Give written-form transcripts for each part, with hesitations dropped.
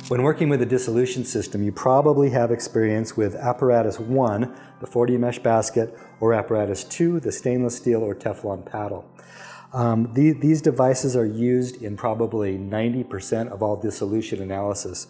When working with a dissolution system, you probably have experience with Apparatus 1, the 40 mesh basket, or Apparatus 2, the stainless steel or Teflon paddle. These devices are used in probably 90% of all dissolution analysis.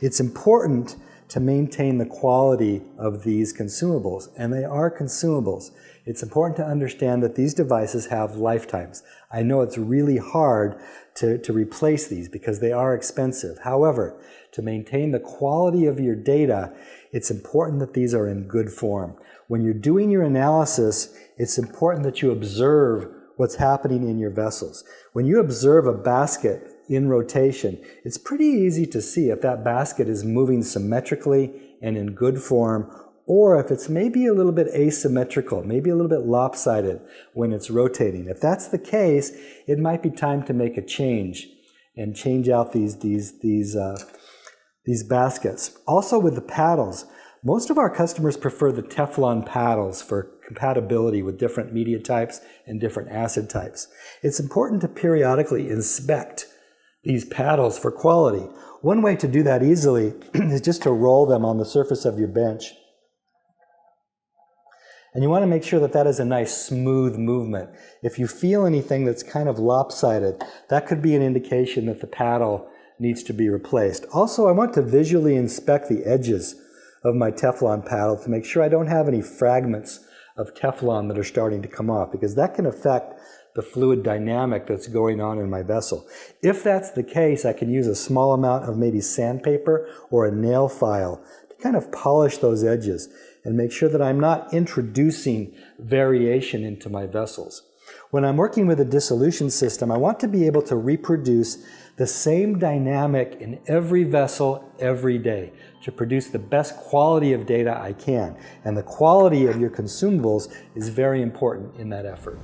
It's important to maintain the quality of these consumables, and they are consumables. It's important to understand that these devices have lifetimes. I know it's really hard to replace these because they are expensive. However, to maintain the quality of your data, it's important that these are in good form. When you're doing your analysis, it's important that you observe what's happening in your vessels. When you observe a basket in rotation, it's pretty easy to see if that basket is moving symmetrically and in good form, or if it's maybe a little bit asymmetrical, maybe a little bit lopsided when it's rotating. If that's the case, it might be time to make a change and change out these baskets. Also with the paddles, most of our customers prefer the Teflon paddles for compatibility with different media types and different acid types. It's important to periodically inspect these paddles for quality. One way to do that easily is just to roll them on the surface of your bench. And you want to make sure that that is a nice smooth movement. If you feel anything that's kind of lopsided, that could be an indication that the paddle needs to be replaced. Also, I want to visually inspect the edges of my Teflon paddle to make sure I don't have any fragments of Teflon that are starting to come off, because that can affect the fluid dynamic that's going on in my vessel. If that's the case, I can use a small amount of maybe sandpaper or a nail file to kind of polish those edges and make sure that I'm not introducing variation into my vessels. When I'm working with a dissolution system, I want to be able to reproduce the same dynamic in every vessel every day to produce the best quality of data I can. And the quality of your consumables is very important in that effort.